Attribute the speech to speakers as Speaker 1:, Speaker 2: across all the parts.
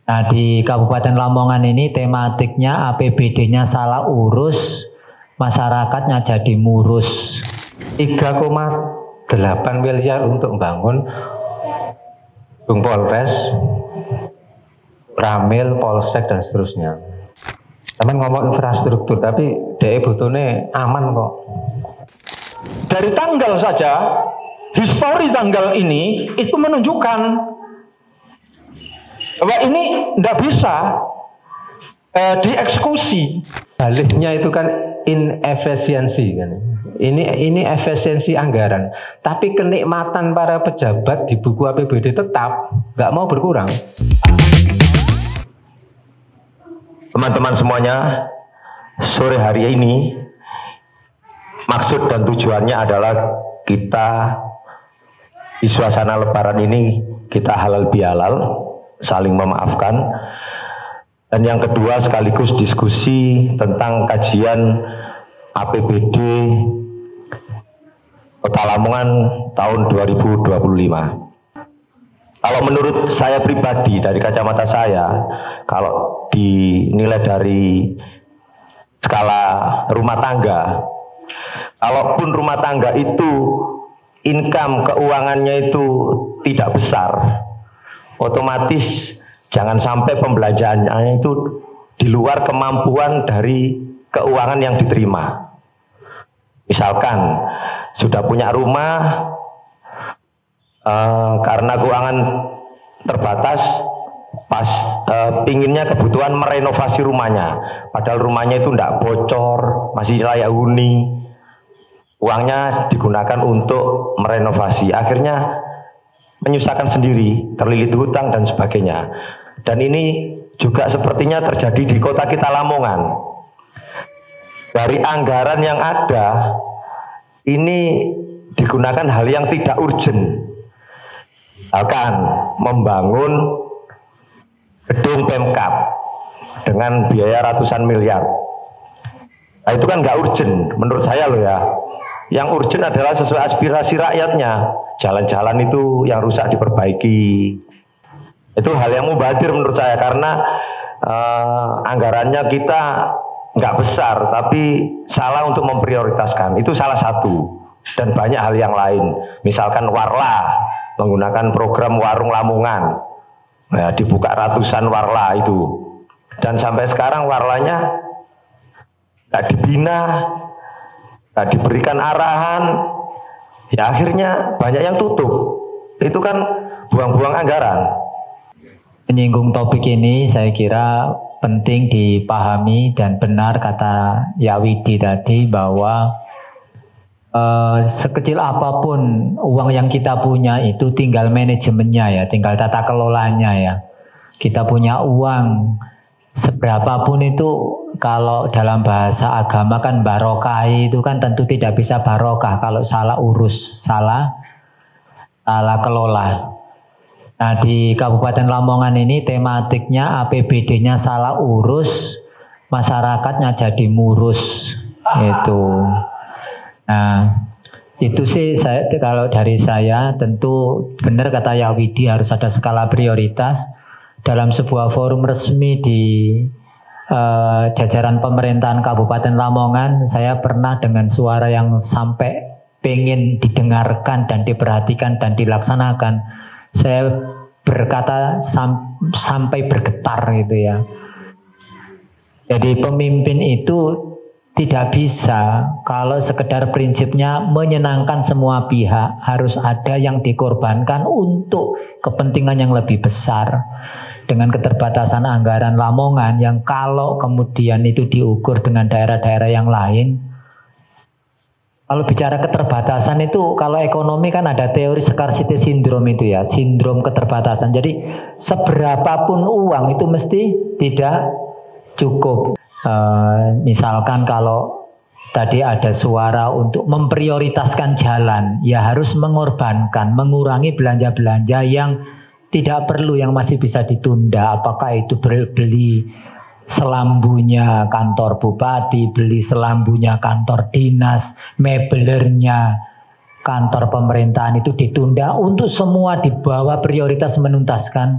Speaker 1: Nah, di Kabupaten Lamongan ini tematiknya APBD-nya salah urus, masyarakatnya jadi murus.
Speaker 2: 3,8 miliar untuk membangun Bung Polres, Ramil, Polsek dan seterusnya. Teman ngomong infrastruktur, tapi DE butuhnya aman kok.
Speaker 3: Dari tanggal saja, histori tanggal ini itu menunjukkan bahwa ini tidak bisa dieksekusi.
Speaker 2: Dalihnya itu kan inefisiensi kan. Ini efisiensi anggaran, tapi kenikmatan para pejabat di buku APBD tetap nggak mau berkurang.
Speaker 4: Teman-teman semuanya, sore hari ini maksud dan tujuannya adalah kita di suasana lebaran ini kita halal bihalal, saling memaafkan. Dan yang kedua sekaligus diskusi tentang kajian APBD Kota Lamongan tahun 2025. Kalau menurut saya pribadi, dari kacamata saya, kalau dinilai dari skala rumah tangga, kalaupun rumah tangga itu income keuangannya itu tidak besar, otomatis jangan sampai pembelanjaannya itu di luar kemampuan dari keuangan yang diterima. Misalkan sudah punya rumah, karena keuangan terbatas, pinginnya kebutuhan merenovasi rumahnya, padahal rumahnya itu tidak bocor, masih layak huni, uangnya digunakan untuk merenovasi, akhirnya menyusahkan sendiri, terlilit hutang dan sebagainya. Dan ini juga sepertinya terjadi di kota kita Lamongan. Dari anggaran yang ada, ini digunakan hal yang tidak urgent. Misalkan membangun gedung Pemkab dengan biaya ratusan miliar. Nah, itu kan nggak urgent menurut saya loh ya. Yang urgent adalah sesuai aspirasi rakyatnya. Jalan-jalan itu yang rusak diperbaiki. Itu hal yang mubazir menurut saya, karena anggarannya kita nggak besar, tapi salah untuk memprioritaskan. Itu salah satu. Dan banyak hal yang lain. Misalkan Warla, menggunakan program Warung Lamongan. Nah, dibuka ratusan Warla itu. Dan sampai sekarang Warlanya nggak dibina, nggak diberikan arahan. Ya akhirnya banyak yang tutup. Itu kan buang-buang anggaran.
Speaker 1: Menyinggung topik ini saya kira penting dipahami, dan benar kata Yawidi tadi bahwa sekecil apapun uang yang kita punya itu tinggal manajemennya ya, tinggal tata kelolanya ya. Kita punya uang seberapapun itu, kalau dalam bahasa agama kan barokah, itu kan tentu tidak bisa barokah kalau salah urus, salah kelola. Nah, di Kabupaten Lamongan ini tematiknya APBD-nya salah urus, masyarakatnya jadi murus. Itu. Nah, itu sih kalau dari saya tentu benar kata Yawidi, harus ada skala prioritas. Dalam sebuah forum resmi di jajaran pemerintahan Kabupaten Lamongan, saya pernah dengan suara yang sampai pengen didengarkan dan diperhatikan dan dilaksanakan, saya berkata sampai bergetar gitu ya. Jadi pemimpin itu tidak bisa kalau sekedar prinsipnya menyenangkan semua pihak, harus ada yang dikorbankan untuk kepentingan yang lebih besar. Dengan keterbatasan anggaran Lamongan yang kalau kemudian itu diukur dengan daerah-daerah yang lain, kalau bicara keterbatasan itu, kalau ekonomi kan ada teori scarcity syndrome itu ya, sindrom keterbatasan. Jadi seberapapun uang itu mesti tidak cukup. Misalkan kalau tadi ada suara untuk memprioritaskan jalan, ya harus mengorbankan, mengurangi belanja-belanja yang tidak perlu, yang masih bisa ditunda. Apakah itu beli selambunya kantor bupati, beli selambunya kantor dinas, mebelernya kantor pemerintahan itu ditunda, untuk semua di bawah prioritas menuntaskan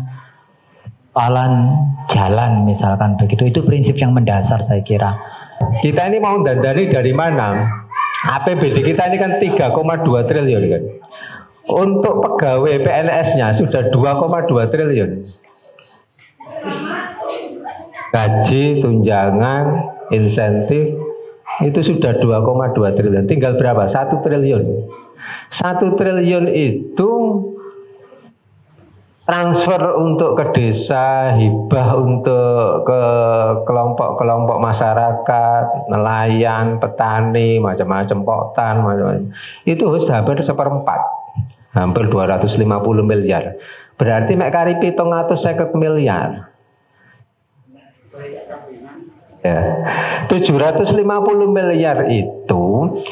Speaker 1: jalan misalkan begitu, itu prinsip yang mendasar saya kira.
Speaker 2: Kita ini mau dandani dari mana? APBD kita ini kan 3,2 triliun kan. Untuk pegawai PNS-nya sudah 2,2 triliun. Gaji, tunjangan, insentif itu sudah 2,2 triliun. Tinggal berapa? 1 triliun. 1 triliun itu transfer untuk ke desa, hibah untuk ke kelompok-kelompok masyarakat, nelayan, petani, macam-macam potan, macam-macam. Itu hampir 1/4, hampir 250 miliar. Berarti mek kari 750 miliar. Ya, 750 miliar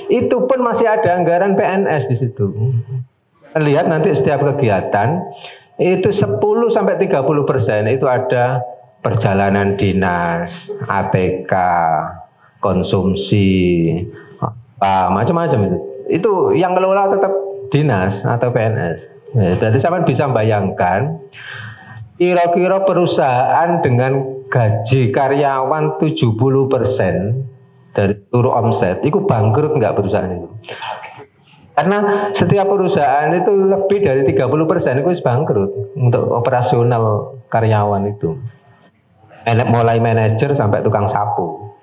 Speaker 2: itu pun masih ada anggaran PNS di situ. Lihat nanti setiap kegiatan itu 10-30% itu ada perjalanan dinas, ATK, konsumsi, macam-macam itu. Itu yang kelola tetap dinas atau PNS. Berarti sampean bisa bayangkan kira-kira perusahaan dengan gaji karyawan 70% dari seluruh omset itu bangkrut nggak perusahaan itu? Karena setiap perusahaan itu lebih dari 30% itu bangkrut untuk operasional karyawan itu. Mulai manajer sampai tukang sapu.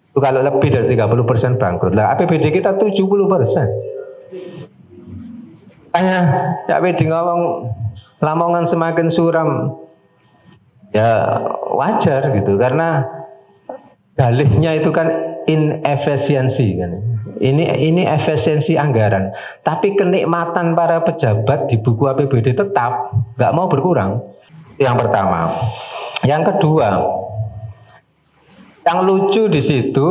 Speaker 2: Itu kalau lebih dari 30% bangkrut. Lah APBD kita 70%. Hanya Cak Wedi ngomong Lamongan semakin suram. Ya wajar gitu karena dalihnya itu kan inefisiensi kan. Ini efisiensi anggaran, tapi kenikmatan para pejabat di buku APBD tetap nggak mau berkurang. Yang pertama, yang kedua, yang lucu di situ,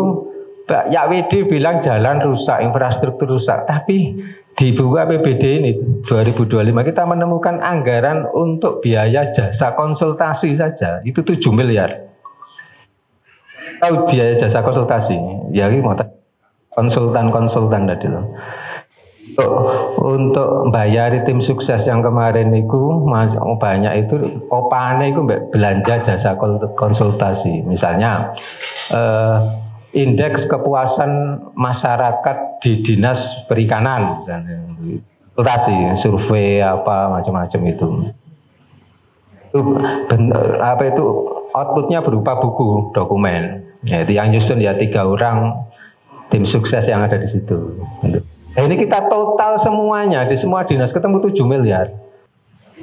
Speaker 2: Pak Yakwidi bilang jalan rusak, infrastruktur rusak, tapi di buku APBD ini 2025 kita menemukan anggaran untuk biaya jasa konsultasi saja itu 7 miliar. Tahu biaya jasa konsultasi? Ya ini mau konsultan tadi loh. Untuk bayari tim sukses yang kemarin itu banyak itu opane itu belanja jasa konsultasi. Misalnya indeks kepuasan masyarakat di dinas perikanan misalnya. Konsultasi, survei apa macam-macam itu. Itu outputnya berupa buku dokumen. Ya, itu yang nyusun ya 3 orang tim sukses yang ada di situ. Nah, ini kita total semuanya di semua dinas ketemu 7 miliar.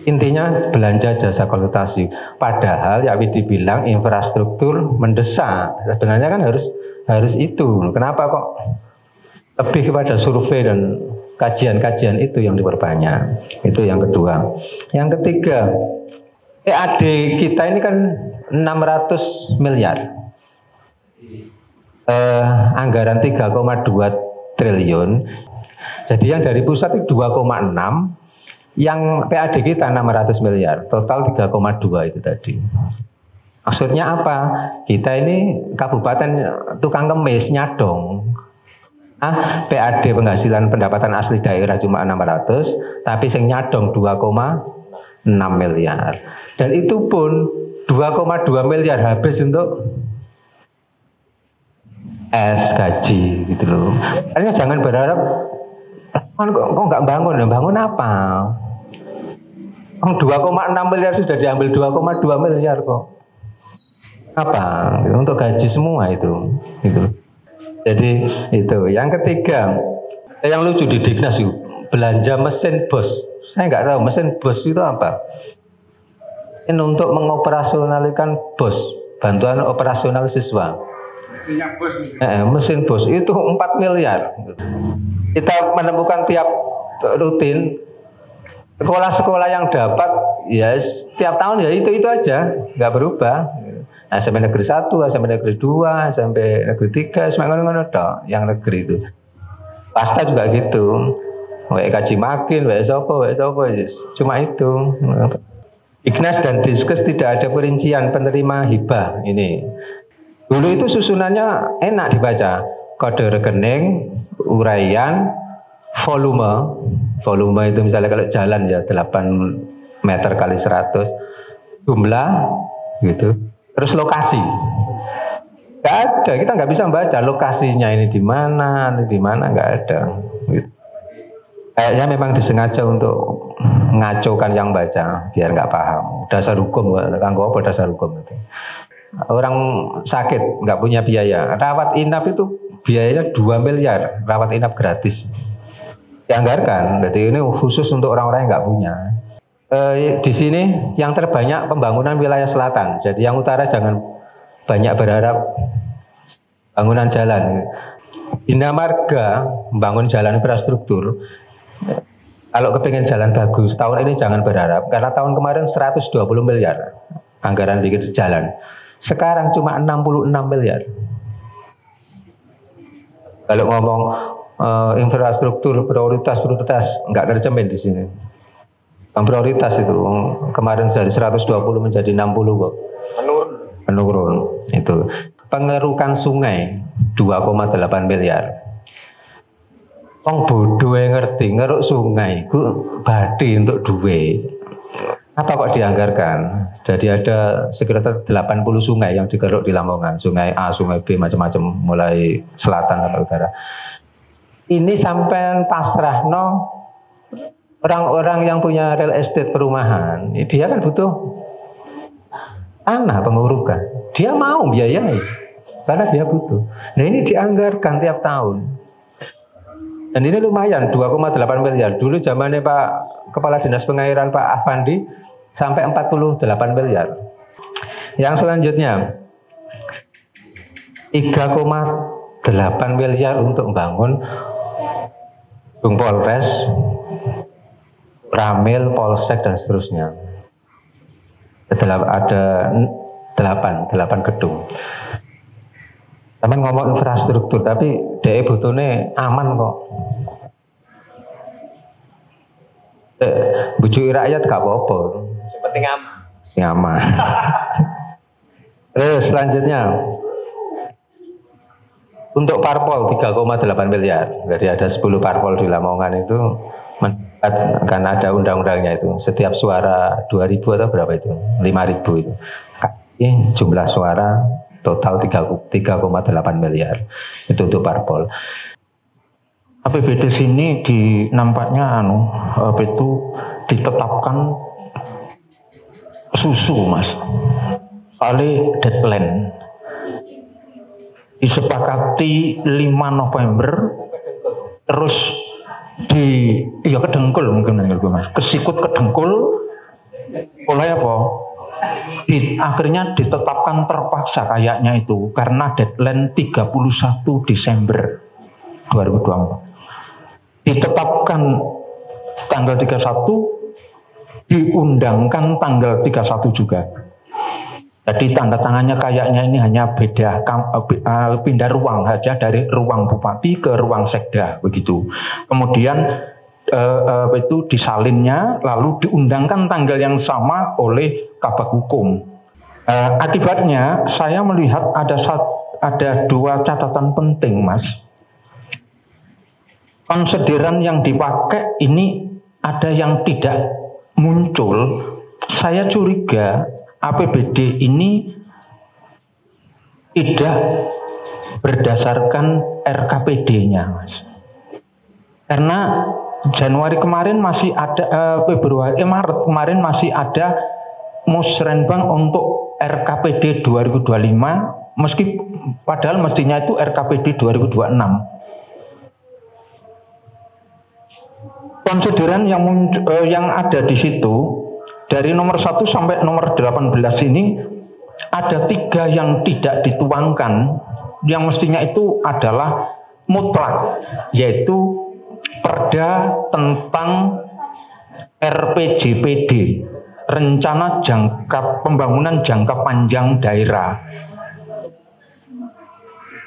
Speaker 2: Intinya belanja jasa konsultasi. Padahal ya dibilang infrastruktur mendesak. Sebenarnya kan harus itu. Kenapa kok lebih kepada survei dan kajian-kajian itu yang diperbanyak. Itu yang kedua. Yang ketiga, PAD kita ini kan 600 miliar. Anggaran 3,2 triliun. Jadi yang dari pusat itu 2,6, yang PAD kita 600 miliar, total 3,2 itu tadi. Maksudnya apa? Kita ini kabupaten tukang kemis nyadong. PAD penghasilan pendapatan asli daerah cuma 600, tapi sing nyadong 2,6 miliar. Dan itu pun 2,2 miliar habis untuk gaji gitu loh. Artinya jangan berharap kok nggak bangun apa? 2,6 miliar sudah diambil 2,2 miliar kok. Apa? Untuk gaji semua itu. Jadi itu. Yang ketiga, yang lucu di Dignas itu belanja mesin bus. Saya nggak tahu mesin bus itu apa. Ini untuk mengoperasionalkan bus, bantuan operasional siswa. Mesin bus itu 4 miliar. Kita menemukan tiap rutin sekolah-sekolah yang dapat ya setiap tahun ya itu aja, nggak berubah. SMP negeri 1, SMP negeri 2, SMP negeri 3, ngono-ngono tok yang negeri itu. Pasta juga gitu. Kaji makin, sopo, cuma itu. Dignas dan Diskes tidak ada perincian penerima hibah ini. Dulu itu susunannya enak dibaca. Kode rekening, uraian, volume itu misalnya kalau jalan ya 8 meter kali 100. jumlah, gitu. Terus lokasi. Nggak ada, kita nggak bisa baca lokasinya ini di mana, nggak ada. Gitu. Kayaknya memang disengaja untuk ngacaukan yang baca biar nggak paham. Dasar hukum, kanggo apa dasar hukum itu? Orang sakit nggak punya biaya, rawat inap itu biayanya 2 miliar, rawat inap gratis. Dianggarkan, jadi ini khusus untuk orang-orang yang nggak punya. Di sini yang terbanyak pembangunan wilayah selatan, jadi yang utara jangan banyak berharap bangunan jalan. Bina Marga membangun jalan infrastruktur. Kalau kepengen jalan bagus, tahun ini jangan berharap, karena tahun kemarin 120 miliar anggaran bikin jalan. Sekarang cuma 66 miliar. Kalau ngomong infrastruktur prioritas nggak tercermin di sini. Prioritas itu kemarin dari 120 menjadi 60 kok. Menurun itu. Pengerukan sungai 2,8 miliar. Wong bodoh yang ngerti ngeruk sungai ku badi untuk duit. Apa kok dianggarkan? Jadi ada sekitar 80 sungai yang digeruk di Lamongan, sungai A, sungai B, macam-macam, mulai selatan sampai utara. Ini sampai pasrahno orang-orang yang punya real estate perumahan, dia kan butuh tanah pengurukan. Dia mau biayai karena dia butuh. Nah ini dianggarkan tiap tahun. Dan ini lumayan 2,8 miliar. Dulu zamannya Pak Kepala Dinas Pengairan Pak Afandi sampai 48 miliar. Yang selanjutnya 3,8 miliar untuk membangun Gedung Polres, Ramil, Polsek dan seterusnya. Ada 8 gedung. Teman ngomong infrastruktur, tapi DE butuhnya aman kok. Bujui rakyat gak apa-apa.
Speaker 4: Yang penting aman.
Speaker 2: Aman. Terus selanjutnya untuk parpol 3,8 miliar. Jadi ada 10 parpol di Lamongan itu karena ada undang-undangnya itu. Setiap suara 2.000 atau berapa itu? 5.000 itu. Ini jumlah suara total 3,8 miliar itu untuk parpol.
Speaker 3: APBD sini nampaknya itu ditetapkan susu mas, oleh deadline disepakati 5 November, terus kedengkul mungkin mas, kesikut kedengkul oleh apa? Akhirnya ditetapkan terpaksa kayaknya itu karena deadline 31 Desember 2024. Ditetapkan tanggal 31, diundangkan tanggal 31 juga. Jadi tanda tangannya kayaknya ini hanya beda pindah ruang saja dari ruang bupati ke ruang sekda begitu. Kemudian itu disalinnya lalu diundangkan tanggal yang sama oleh Kabag Hukum. Akibatnya saya melihat ada 2 catatan penting mas. Konsideran yang dipakai ini ada yang tidak muncul. Saya curiga APBD ini tidak berdasarkan RKPD-nya mas. Karena Januari kemarin masih ada, Maret kemarin masih ada musrenbang untuk RKPD 2025, padahal mestinya itu RKPD 2026. Konsideran yang ada di situ dari nomor 1 sampai nomor 18 ini ada 3 yang tidak dituangkan, yang mestinya itu adalah mutlak, yaitu Perda tentang RPJPD, Rencana Pembangunan Jangka Panjang Daerah.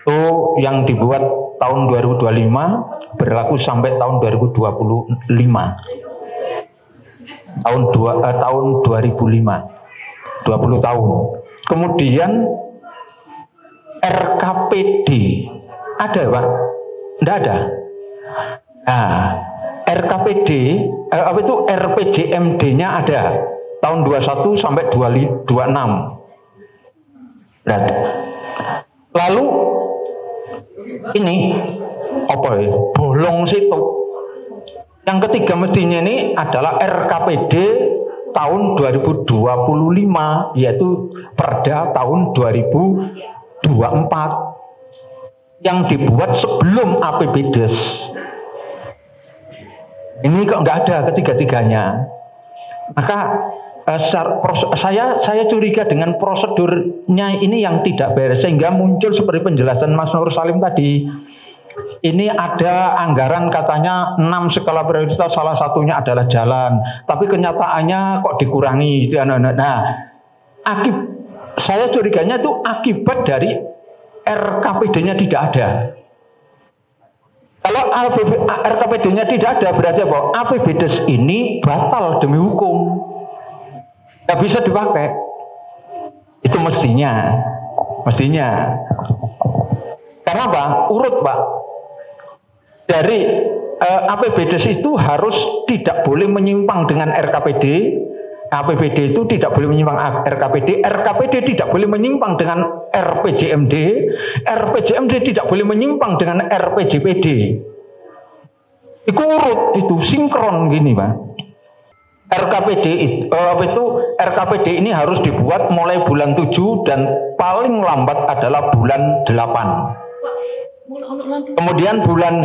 Speaker 3: Itu yang dibuat tahun 2025, berlaku sampai tahun 2025. Tahun 2005. 20 tahun. Kemudian RKPD ada Pak? Tidak ada. Nah, RKPD itu RPJMD-nya ada. tahun 21 sampai 26. Nah, lalu ini apa ya? Bolong situ. Yang ketiga mestinya ini adalah RKPD tahun 2025, yaitu Perda tahun 2024 yang dibuat sebelum APBDes. Ini kok nggak ada ketiga-tiganya. Maka saya curiga dengan prosedurnya ini yang tidak beres, sehingga muncul seperti penjelasan Mas Nur Salim tadi. Ini ada anggaran katanya 6 skala prioritas, salah satunya adalah jalan, tapi kenyataannya kok dikurangi. Nah, saya curiganya itu akibat dari RKPD-nya tidak ada. Kalau RKPD-nya tidak ada, berarti apa? APBDes ini batal demi hukum, nggak bisa dipakai. Itu mestinya. Karena apa? Urut, Pak. Dari APBDes itu harus tidak boleh menyimpang dengan RKPD. APBD itu tidak boleh menyimpang RKPD. RKPD tidak boleh menyimpang dengan RPJMD. RPJMD tidak boleh menyimpang dengan RPJPD. Itu urut, itu sinkron gini, Pak. RKPD ini harus dibuat mulai bulan 7 dan paling lambat adalah bulan 8. Kemudian bulan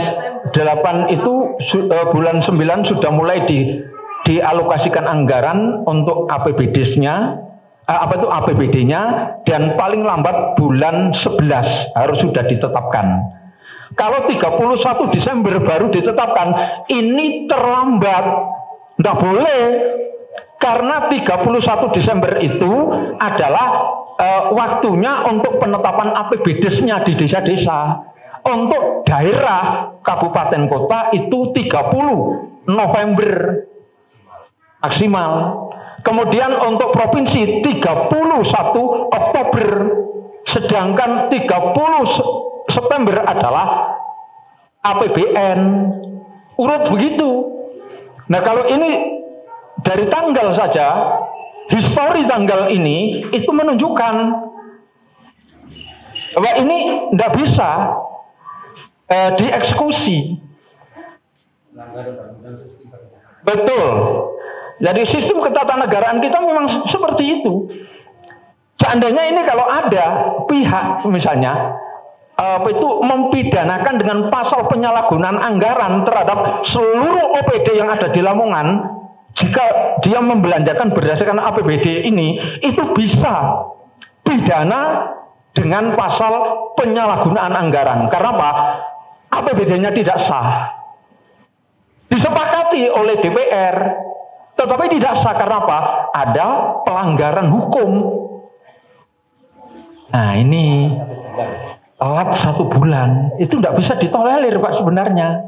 Speaker 3: 8 itu bulan 9 sudah mulai dialokasikan anggaran untuk APBD-nya, APBD-nya, dan paling lambat bulan 11 harus sudah ditetapkan. Kalau 31 Desember baru ditetapkan, ini terlambat. Tidak boleh, karena 31 Desember itu adalah waktunya untuk penetapan APBDes-nya di desa-desa. Untuk daerah, kabupaten, kota itu 30 November maksimal. Kemudian untuk provinsi 31 Oktober. Sedangkan 30 September adalah APBN. Urut begitu. Nah, kalau ini dari tanggal saja, histori tanggal ini itu menunjukkan bahwa ini tidak bisa dieksekusi. Betul. Jadi sistem ketatanegaraan kita memang seperti itu. Seandainya ini kalau ada pihak misalnya mempidanakan dengan pasal penyalahgunaan anggaran terhadap seluruh OPD yang ada di Lamongan, jika dia membelanjakan berdasarkan APBD ini, itu bisa pidana dengan pasal penyalahgunaan anggaran. Karena apa? APBD-nya tidak sah. Disepakati oleh DPR, tetapi tidak sah karena apa? Ada pelanggaran hukum. Nah, ini telat 1 bulan, itu tidak bisa ditolerir, Pak, sebenarnya.